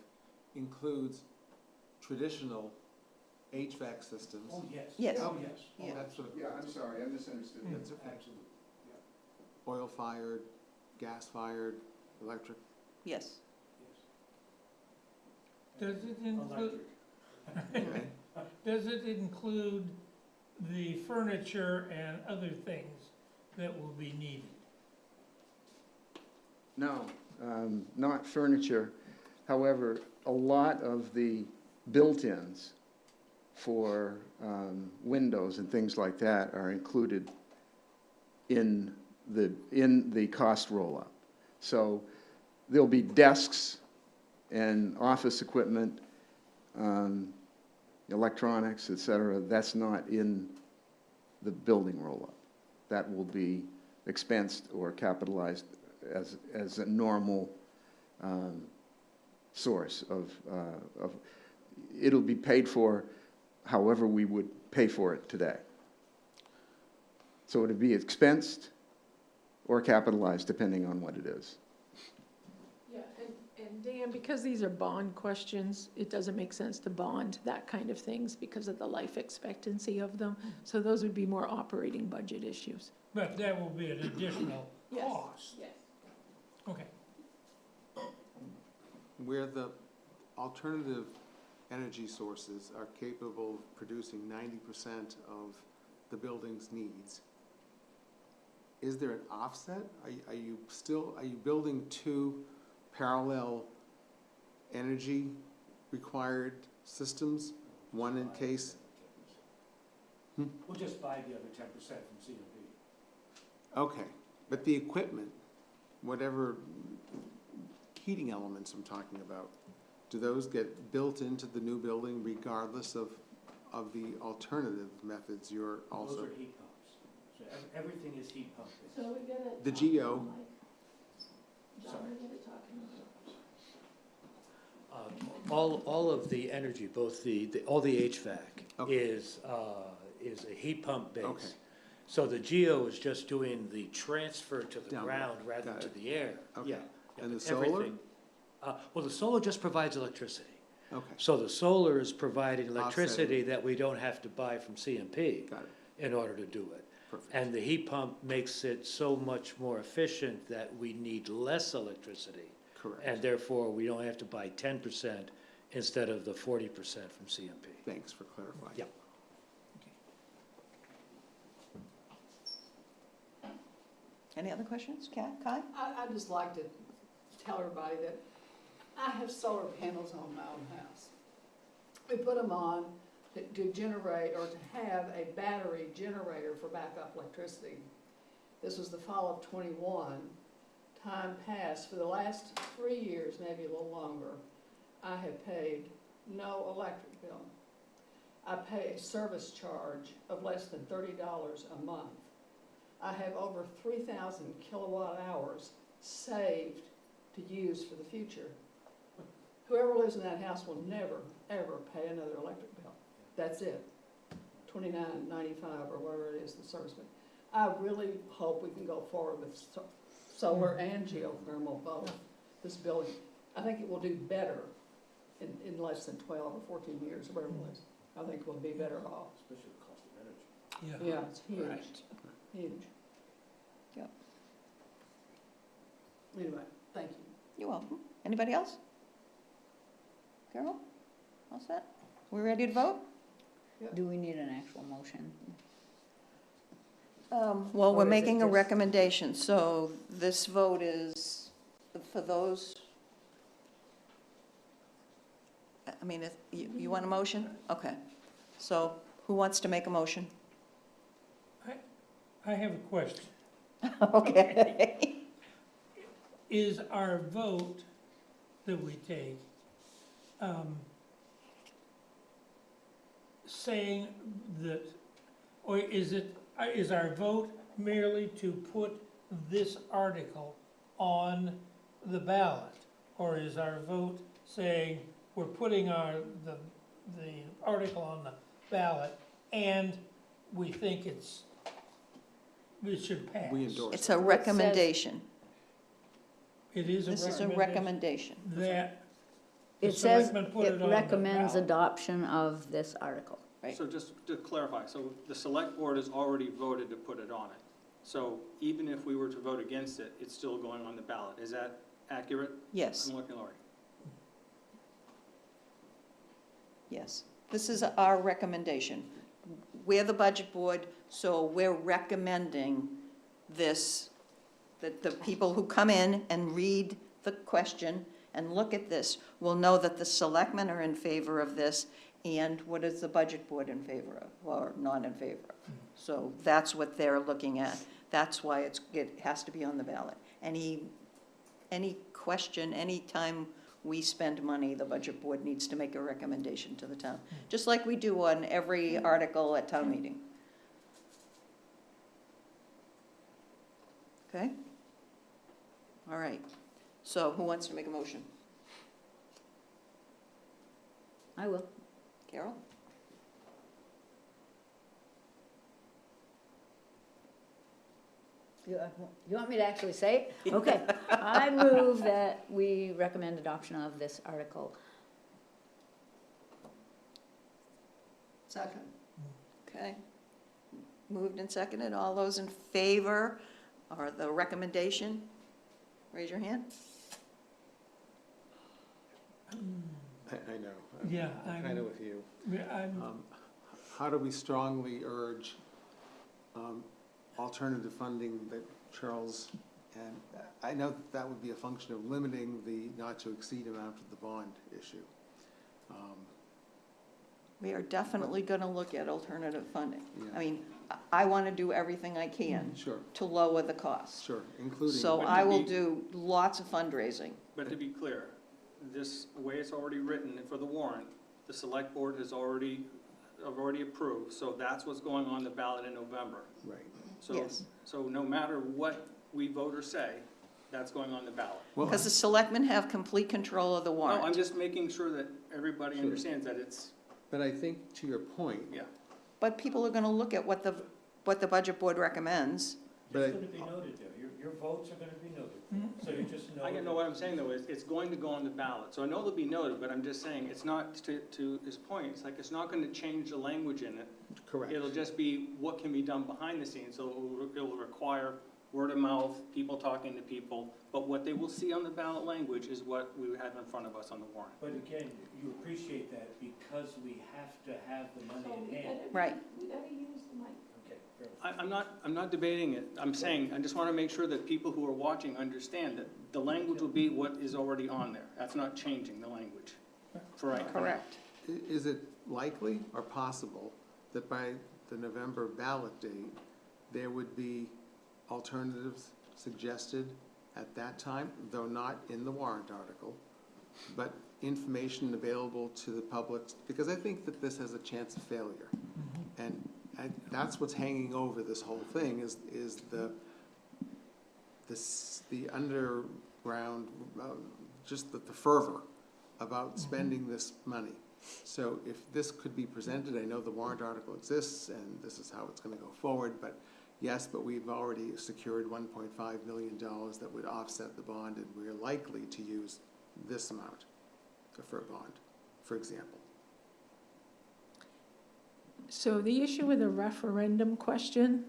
includes traditional HVAC systems. Oh, yes. Yes. Oh, yes. Yeah. That's what, Yeah, I'm sorry, I misunderstood. that's okay. Absolutely. Oil-fired, gas-fired, electric. Yes. Does it include, Okay. does it include the furniture and other things that will be needed? No, not furniture. However, a lot of the built-ins for windows and things like that are included in the cost roll-up. So there'll be desks and office equipment, electronics, et cetera. That's not in the building roll-up. That will be expensed or capitalized as a normal source of, it'll be paid for however we would pay for it today. So it'll be expensed or capitalized, depending on what it is. Yeah, and Dan, because these are bond questions, it doesn't make sense to bond that kind of things because of the life expectancy of them. So those would be more operating budget issues. But that will be an additional Yes. cost. Yes. Okay. Where the alternative energy sources are capable of producing 90% of the building's needs, is there an offset? Are you building two parallel energy required systems, one in case? We'll just buy the other 10% from CMP. Okay, but the equipment, whatever heating elements I'm talking about, do those get built into the new building regardless of the alternative methods you're also? Those are heat pumps. So everything is heat pump based. So we gotta. The GO. John, we gotta talk about. All of the energy, both all the HVAC Okay. is a heat pump Okay. base. So the GEO is just doing the transfer to the Down ground there. rather Got to it. the air. Okay. Yeah. And the but solar? everything- Well, the solar just provides electricity. Okay, So the solar is providing electricity that we don't have to buy from CMP got it, in order to do it. perfect. And the heat pump makes it so much more efficient that we need less electricity. Correct. And therefore, we don't have to buy 10% instead of the 40% from CMP. Thanks for clarifying. Yep. Any other questions? Kai? I'd just like to tell everybody that I have solar panels on my own house. We put them on to generate or to have a battery generator for backup electricity. This was the fall of '21. Time passed. For the last 3 years, maybe a little longer, I have paid no electric bill. I pay a service charge of less than $30 a month. I have over 3,000 kilowatt hours saved to use for the future. Whoever lives in that house will never, ever pay another electric bill. That's it. $29.95 or whatever it is, the service bill. I really hope we can go forward with solar and geothermal both, this building. I think it will do better in less than 12 or 14 years, or whatever it is. I think we'll be better off. Especially the cost of energy. Yeah, it's huge, Right. huge. Yep. Anyway, thank you. You're welcome. Anybody else? Carol? All set? We ready to vote? Do we need an actual motion? Well, Or we're is it making a just- recommendation, so this vote is for those. I mean, you want a motion? Okay. So who wants to make a motion? I have a question. Okay. Is our vote that we take, saying that, or is our vote merely to put this article on the ballot? Or is our vote saying we're putting the article on the ballot and we think it should pass? We endorse It's it. a recommendation. It is a This is a recommendation. recommendation. That the It says selectmen put it it on the recommends ballot. adoption of this article. Right. So just to clarify, so the select board has already voted to put it on it. So even if we were to vote against it, it's still going on the ballot. Is that accurate? Yes, I'm looking at Lori. yes. This is our recommendation. We're the budget board, so we're recommending this, that the people who come in and read the question and look at this will know that the selectmen are in favor of this, and what is the budget board in favor of, or not in favor of. So that's what they're looking at. That's why it has to be on the ballot. Any question, anytime we spend money, the budget board needs to make a recommendation to the town, just like we do on every article at town meeting. Okay? All right. So who wants to make a motion? I will. Carol? You want me to actually say it? Okay. I move that we recommend adoption of this article. Second. Okay. Moved and seconded. All those in favor or the recommendation, raise your hand. I know. Yeah, I'm kind of with you. I'm, How do we strongly urge alternative funding that Charles, and I know that that would be a function of limiting the not to exceed amount of the bond issue. We are definitely going to look at alternative funding. Yeah. I mean, I want to do everything I can Sure, to lower the cost. sure, including. So But I to will be- do lots of fundraising. But to be clear, this way it's already written for the warrant, the select board has already approved, so that's what's going on the ballot in November. Right. So, Yes. so no matter what we vote or say, that's going on the ballot. Well, Because the selectmen have complete control of the No, warrant. I'm just making sure that everybody Sure. understands that it's, but I think to your point, yeah. But people are going to look at what the budget board recommends. but It's gonna be noted there, your votes are gonna be noted, so you just know. I know what I'm saying though, is it's going to go on the ballot, so I know they'll be noted, but I'm just saying, it's not, to his point, it's like, it's not gonna change the language in it. correct. It'll just be what can be done behind the scenes, so it'll require word of mouth, people talking to people, but what they will see on the ballot language is what we have in front of us on the warrant. But again, you appreciate that because we have to have the money in hand. Right. We gotta use the mic. Okay, fair enough. I'm not debating it, I'm saying, I just wanna make sure that people who are watching understand that the language will be what is already on there, that's not changing the language, for right now. Correct. Is it likely or possible that by the November ballot date, there would be alternatives suggested at that time, though not in the warrant article, but information available to the public? Because I think that this has a chance of failure. And that's what's hanging over this whole thing is the underground, just the fervor about spending this money. So if this could be presented, I know the warrant article exists and this is how it's gonna go forward, but yes, but we've already secured $1.5 million that would offset the bond, and we're likely to use this amount for a bond, for example. So the issue with a referendum question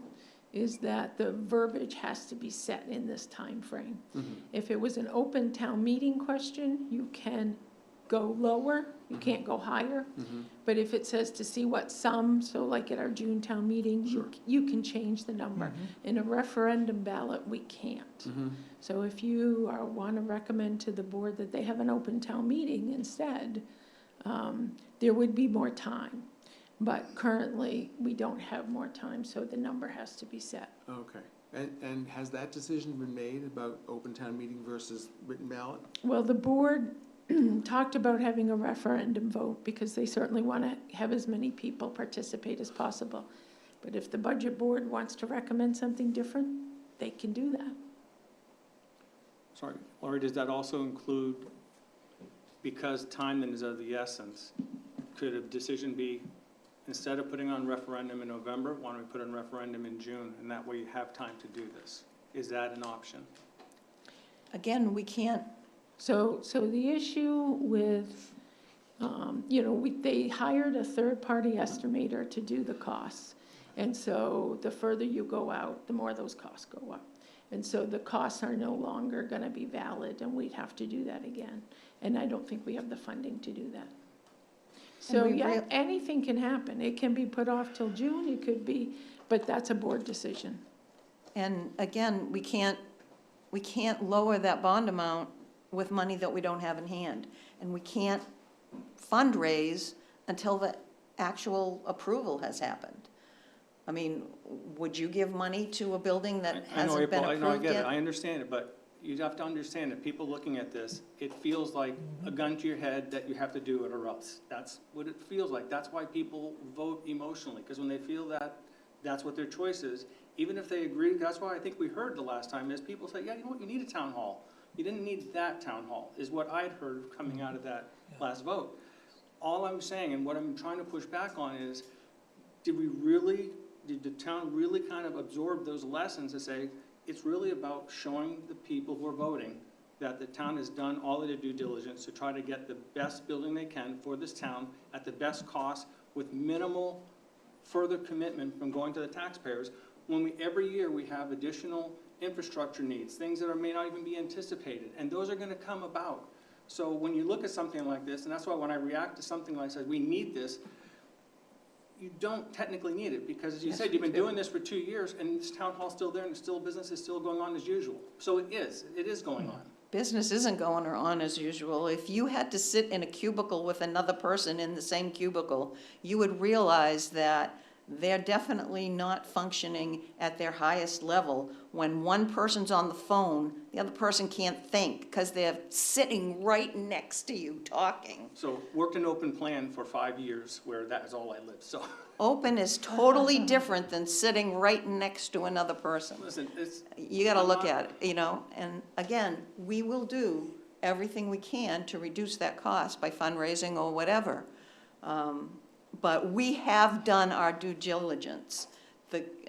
is that the verbiage has to be set in this time frame. If it was an open town meeting question, you can go lower, you can't go higher. But if it says to see what sum, so like at our June town meeting, Sure. you can change the number. In a referendum ballot, we can't. So if you want to recommend to the board that they have an open town meeting instead, there would be more time. But currently, we don't have more time, so the number has to be set. Okay, and has that decision been made about open town meeting versus written ballot? Well, the board talked about having a referendum vote because they certainly want to have as many people participate as possible. But if the budget board wants to recommend something different, they can do that. Sorry, Laurie, does that also include, because time is of the essence, could a decision be, instead of putting on referendum in November, why don't we put on referendum in June, and that way you have time to do this? Is that an option? Again, we can't, So the issue with, they hired a third-party estimator to do the costs. And so the further you go out, the more those costs go up. And so the costs are no longer gonna be valid, and we'd have to do that again. And I don't think we have the funding to do that. So, we yeah, anything can happen. It can be put off till June, it could be, but that's a board decision. and again, we can't lower that bond amount with money that we don't have in hand. And we can't fundraise until the actual approval has happened. I mean, would you give money to a building that I know, hasn't been April, I know, I approved get it, yet? I understand it, but you have to understand that people looking at this, it feels like a gun to your head that you have to do it or else. That's what it feels like. That's why people vote emotionally, because when they feel that, that's what their choice is. Even if they agree, that's why I think we heard the last time, is people say, yeah, you know what, you need a town hall. You didn't need that town hall, is what I'd heard coming out of that last vote. All I'm saying, and what I'm trying to push back on is, did the town really kind of absorb those lessons to say, it's really about showing the people who are voting that the town has done all of their due diligence to try to get the best building they can for this town at the best cost with minimal further commitment from going to the taxpayers, when every year we have additional infrastructure needs, things that may not even be anticipated, and those are gonna come about. So when you look at something like this, and that's why when I react to something like, say, we need this, you don't technically need it, because as you Yes, said, you've we been do. doing this for 2 years, and this town hall's still there, and still business is still going on as usual. So it is going on. Business isn't going on as usual. If you had to sit in a cubicle with another person in the same cubicle, you would realize that they're definitely not functioning at their highest level. When one person's on the phone, the other person can't think because they're sitting right next to you talking. So worked an open plan for 5 years where that is all I lived, so. Open is totally different than sitting right next to another person. Listen, it's, You gotta I'm look not- at it, you know, and again, we will do everything we can to reduce that cost by fundraising or whatever. But we have done our due diligence.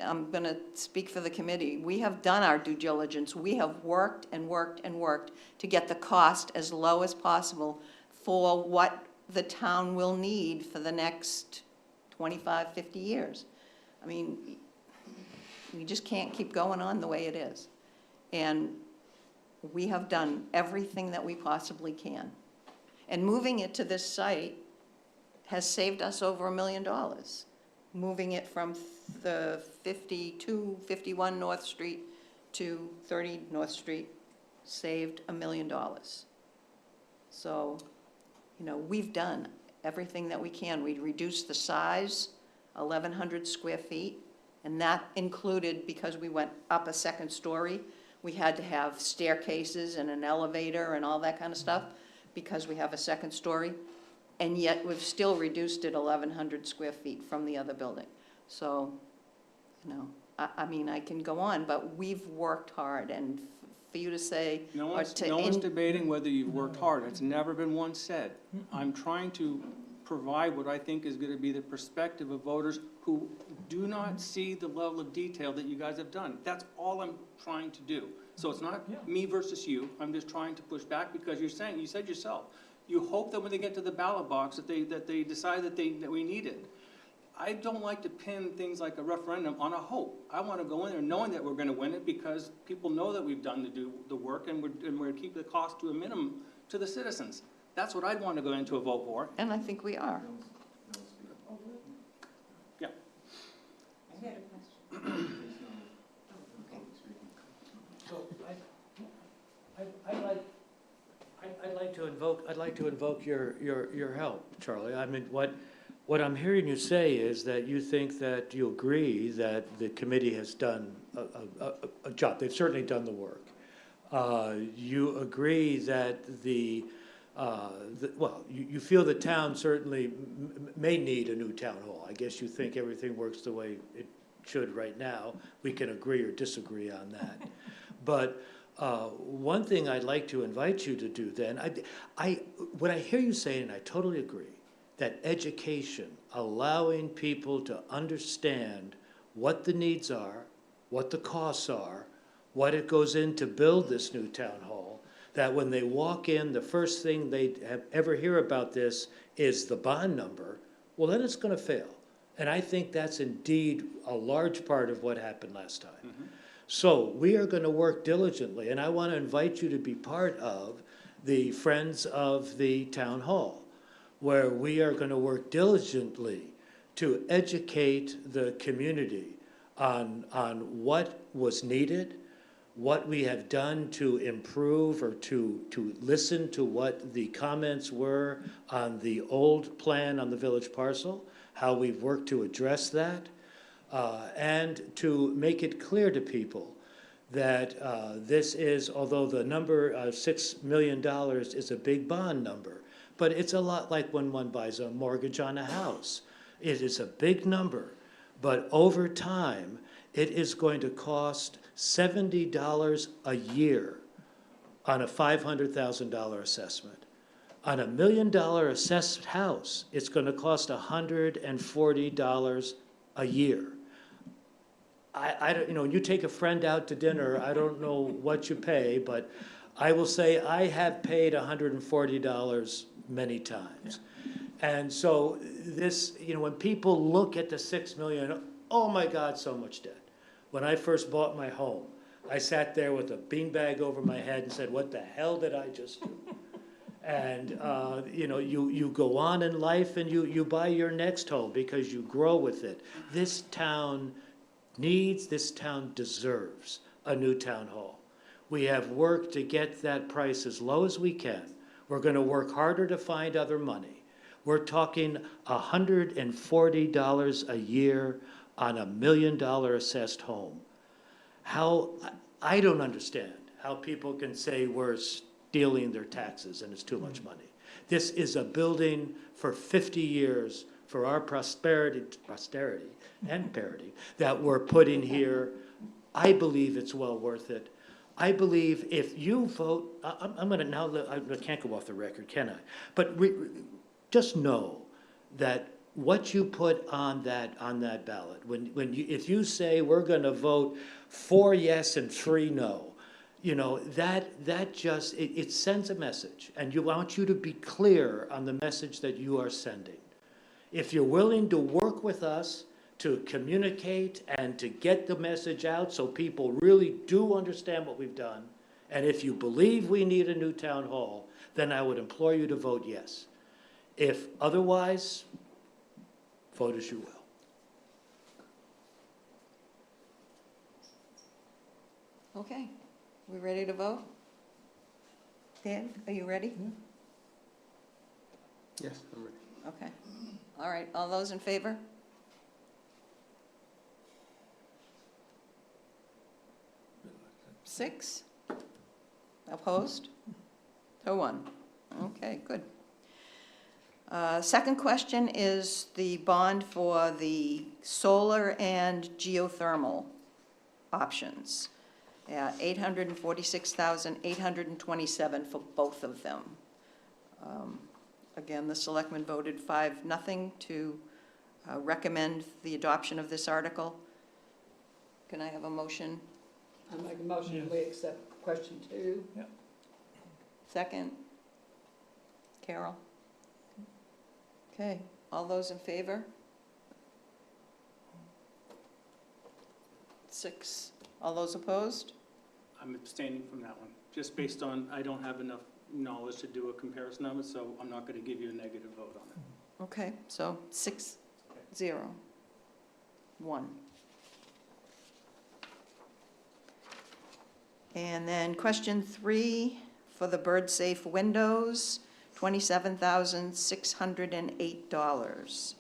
I'm gonna speak for the committee. We have done our due diligence. We have worked and worked and worked to get the cost as low as possible for what the town will need for the next 25, 50 years. I mean, we just can't keep going on the way it is. And we have done everything that we possibly can. And moving it to this site has saved us over $1 million. Moving it from the 51 North Street to 30 North Street saved $1 million. So, you know, we've done everything that we can. We reduced the size, 1,100 square feet, and that included, because we went up a second story, we had to have staircases and an elevator and all that kind of stuff, because we have a second story. And yet we've still reduced it 1,100 square feet from the other building. So, you know, I mean, I can go on, but we've worked hard, and for you to say, No or one's, to. no one's debating whether you've worked hard. It's never been once said. I'm trying to provide what I think is gonna be the perspective of voters who do not see the level of detail that you guys have done. That's all I'm trying to do. So it's not me versus you. I'm just trying to push back, because you're saying, you said yourself, you hope that when they get to the ballot box that they decide that we need it. I don't like to pin things like a referendum on a hope. I want to go in there knowing that we're going to win it, because people know that we've done the work, and we're keeping the cost to a minimum to the citizens. That's what I'd want to go into a vote for. And I think we are. Yeah. I had a question. So I'd like to invoke your help, Charlie. I mean, what I'm hearing you say is that you think that you agree that the committee has done a job. They've certainly done the work. You agree that you feel the town certainly may need a new town hall. I guess you think everything works the way it should right now. We can agree or disagree on that. But one thing I'd like to invite you to do then, what I hear you saying, and I totally agree, that education, allowing people to understand what the needs are, what the costs are, what it goes in to build this new town hall, that when they walk in, the first thing they ever hear about this is the bond number, well, then it's going to fail. And I think that's indeed a large part of what happened last time. Mm-hmm. So we are going to work diligently, and I want to invite you to be part of the Friends of the Town Hall, where we are going to work diligently to educate the community on what was needed, what we have done to improve or to listen to what the comments were on the old plan on the village parcel, how we've worked to address that, and to make it clear to people that this is, although the number of $6 million is a big bond number, but it's a lot like when one buys a mortgage on a house. It is a big number, but over time, it is going to cost $70 a year on a $500,000 assessment. On $1 million assessed house, it's going to cost $140 a year. I don't, when you take a friend out to dinner, I don't know what you pay, but I will say I have paid $140 many times. And so this, when people look at the 6 million, oh my God, so much debt. When I first bought my home, I sat there with a beanbag over my head and said, what the hell did I just do? And, you go on in life and you buy your next home because you grow with it. This town deserves a new town hall. We have worked to get that price as low as we can. We're going to work harder to find other money. We're talking $140 a year on $1 million assessed home. I don't understand how people can say we're stealing their taxes and it's too much money. This is a building for 50 years for our prosperity and parity that we're putting here. I believe it's well worth it. I believe if you vote, I'm going to now, I can't go off the record, can I? But just know that what you put on that ballot, if you say we're going to vote 4 yes and 3 no, that just, it sends a message. And I want you to be clear on the message that you are sending. If you're willing to work with us to communicate and to get the message out so people really do understand what we've done, and if you believe we need a new town hall, then I would implore you to vote yes. If otherwise, vote as you will. Okay, we ready to vote? Dan, are you ready? Yes, I'm ready. Okay. All right, all those in favor? Six? Opposed? So 1. Okay, good. Second question is the bond for the solar and geothermal options. $846,827 for both of them. Again, the selectmen voted 5-0 to recommend the adoption of this article. Can I have a motion? I make a motion, we accept question 2. Second? Carol? Okay, all those in favor? 6. All those opposed? I'm abstaining from that one, just based on, I don't have enough knowledge to do a comparison of it, so I'm not going to give you a negative vote on it. Okay, so 6-0. 1. And then question 3 for the bird safe windows, $27,608.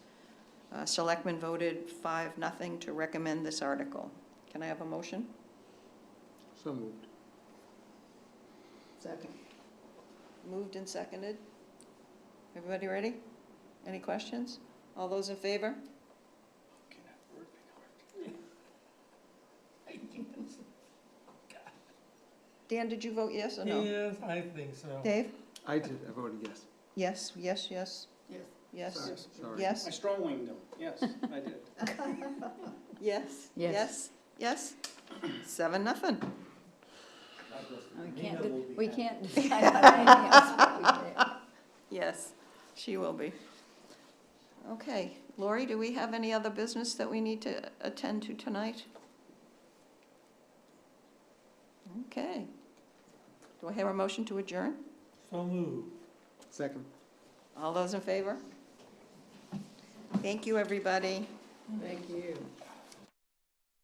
Selectmen voted 5-0 to recommend this article. Can I have a motion? So moved. Second. Moved and seconded. Everybody ready? Any questions? All those in favor? Dan, did you vote yes or no? Yes, I think so. Dave? I did, I voted yes. Yes, yes, yes, Yes. yes, Sorry, sorry. yes, I strong winged them, yes, I did. yes, Yes. yes, yes. 7-0. We can't decide on anything else. but we can. Yes, she will be. Okay, Lori, do we have any other business that we need to attend to tonight? Okay. Do I hear a motion to adjourn? So moved. Second. All those in favor? Thank you, everybody. Thank you.